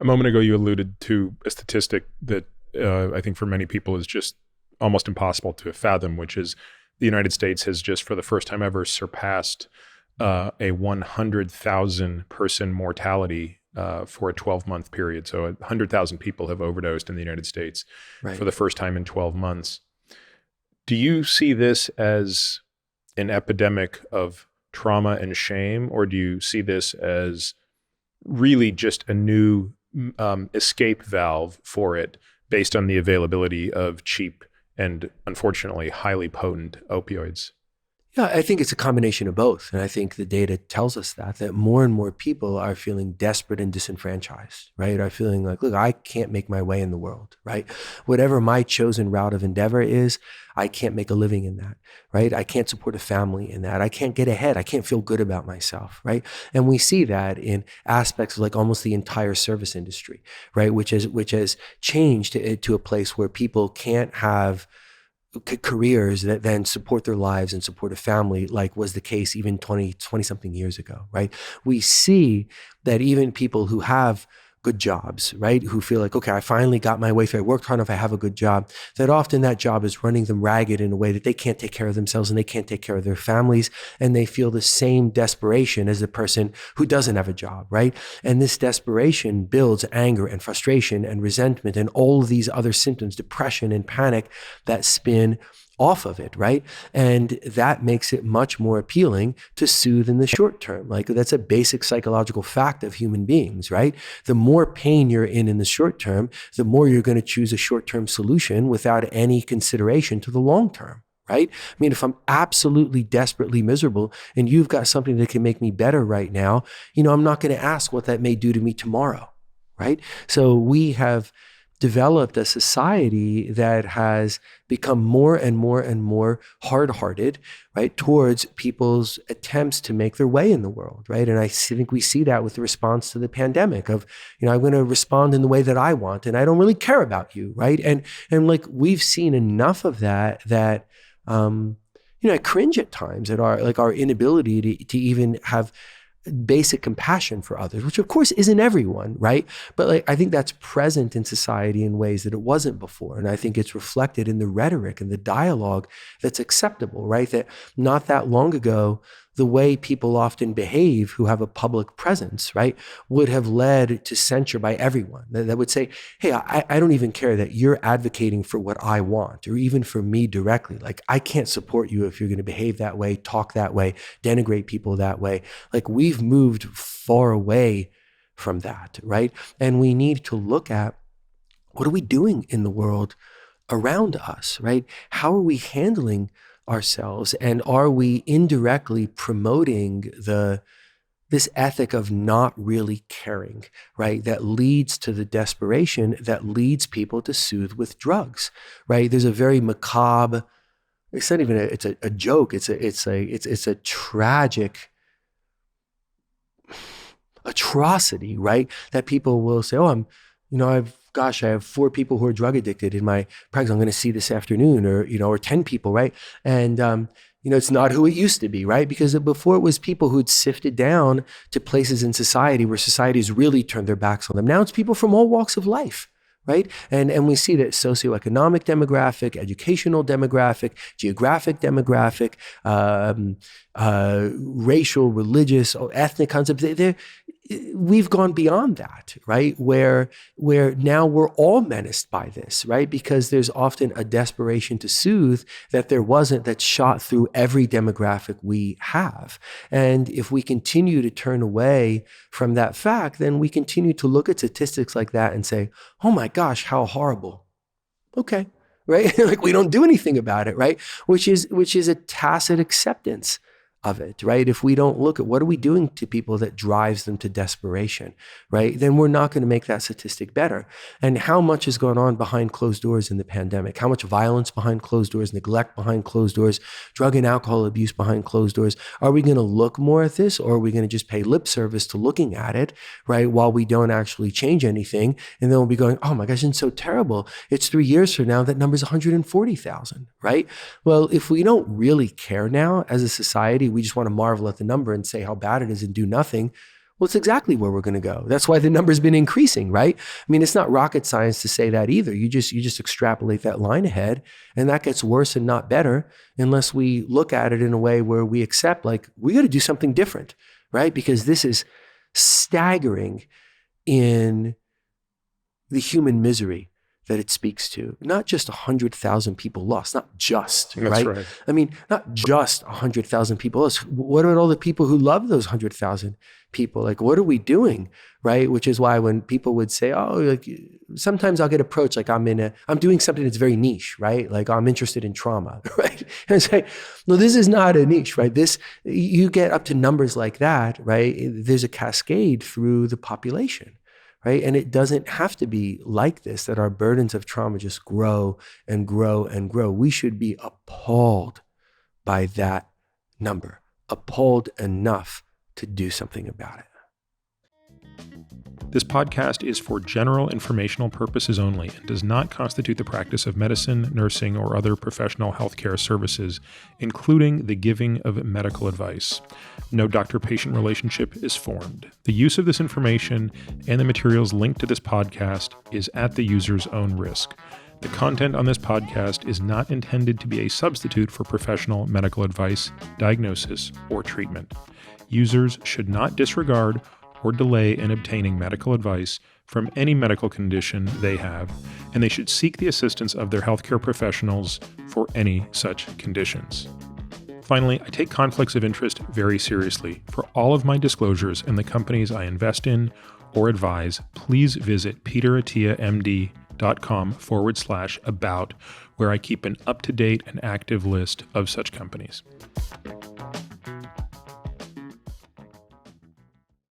A moment ago, you alluded to a statistic that I think for many people is just almost impossible to fathom, which is the United States has just for the first time ever surpassed a 100,000 person mortality for a 12-month period. So 100,000 people have overdosed in the United States for the first time in 12 months. Do you see this as an epidemic of trauma and shame, or do you see this as really just a new escape valve for it based on the availability of cheap and unfortunately highly potent opioids? Yeah, I think it's a combination of both. And I think the data tells us that more and more people are feeling desperate and disenfranchised, right? Are feeling like, look, I can't make my way in the world, right? Whatever my chosen route of endeavor is, I can't make a living in that, right? I can't support a family in that. I can't get ahead. I can't feel good about myself, right? And we see that in aspects of like almost the entire service industry, right? Which has changed to a place where people can't have careers that then support their lives and support a family like was the case even 20 something years ago, right? We see that even people who have good jobs, right? Who feel like, okay, I finally got my way through. I worked hard enough. I have a good job. That often that job is running them ragged in a way that they can't take care of themselves and they can't take care of their families. And they feel the same desperation as the person who doesn't have a job, right? And this desperation builds anger and frustration and resentment and all of these other symptoms, depression and panic that spin off of it, right? And that makes it much more appealing to soothe in the short term. Like that's a basic psychological fact of human beings, right? The more pain you're in the short term, the more you're going to choose a short-term solution without any consideration to the long term, right? I mean, if I'm absolutely desperately miserable and you've got something that can make me better right now, I'm not going to ask what that may do to me tomorrow, right? So we have developed a society that has become more and more and more hard-hearted, right, towards people's attempts to make their way in the world, right? And I think we see that with the response to the pandemic of, I'm going to respond in the way that I want, and I don't really care about you, right? And like we've seen enough of that I cringe at times at our inability to even have basic compassion for others, which of course isn't everyone, right? But I think that's present in society in ways that it wasn't before. And I think it's reflected in the rhetoric and the dialogue that's acceptable, right? That not that long ago, the way people often behave who have a public presence, right, would have led to censure by everyone that would say, hey, I don't even care that you're advocating for what I want or even for me directly. Like, I can't support you if you're going to behave that way, talk that way, denigrate people that way. Like, we've moved far away from that, right? And we need to look at what are we doing in the world around us, right? How are we handling ourselves, and are we indirectly promoting this ethic of not really caring, right? That leads to the desperation that leads people to soothe with drugs, right? There's a very macabre. It's not even it's a joke. It's a tragic atrocity, right? That people will say, oh, I have 4 people who are drug addicted in my practice. I'm going to see this afternoon, or 10 people, right? And, it's not who it used to be, right? Because before it was people who'd sifted down to places in society where society's really turned their backs on them. Now it's people from all walks of life, right? And we see that socioeconomic demographic, educational demographic, geographic demographic, racial, religious, ethnic concepts, we've gone beyond that, right? Where now we're all menaced by this, right? Because there's often a desperation to soothe that's shot through every demographic we have. And if we continue to turn away from that fact, then we continue to look at statistics like that and say, oh my gosh, how horrible. Okay, right? Like, we don't do anything about it, right? Which is a tacit acceptance of it, right? If we don't look at what are we doing to people that drives them to desperation, right? Then we're not going to make that statistic better. And how much has gone on behind closed doors in the pandemic? How much violence behind closed doors, neglect behind closed doors, drug and alcohol abuse behind closed doors? Are we going to look more at this, or are we going to just pay lip service to looking at it, right? While we don't actually change anything. And then we'll be going, oh my gosh, it's so terrible. It's 3 years from now, that number's 140,000, right? Well, if we don't really care now as a society, we just want to marvel at the number and say how bad it is and do nothing. Well, it's exactly where we're going to go. That's why the number's been increasing, right? I mean, it's not rocket science to say that either. You just extrapolate that line ahead, and that gets worse and not better unless we look at it in a way where we accept, like, we got to do something different, right? Because this is staggering in the human misery that it speaks to. Not just 100,000 people lost, not just, That's right? right. I mean, not just 100,000 people lost. What about all the people who love those 100,000 people? Like, what are we doing, right? Which is why when people would say, oh, like, sometimes I'll get approached like I'm doing something that's very niche, right? Like, I'm interested in trauma, right? And I say, no, this is not a niche, right? You get up to numbers like that, right? There's a cascade through the population. Right? And it doesn't have to be like this, that our burdens of trauma just grow and grow and grow. We should be appalled by that number, appalled enough to do something about it. This podcast is for general informational purposes only and does not constitute the practice of medicine, nursing, or other professional healthcare services, including the giving of medical advice. No doctor-patient relationship is formed. The use of this information and the materials linked to this podcast is at the user's own risk. The content on this podcast is not intended to be a substitute for professional medical advice, diagnosis, or treatment. Users should not disregard or delay in obtaining medical advice from any medical condition they have, and they should seek the assistance of their healthcare professionals for any such conditions. Finally, I take conflicts of interest very seriously. For all of my disclosures and the companies I invest in or advise, please visit peterattiamd.com/about, where I keep an up-to-date and active list of such companies.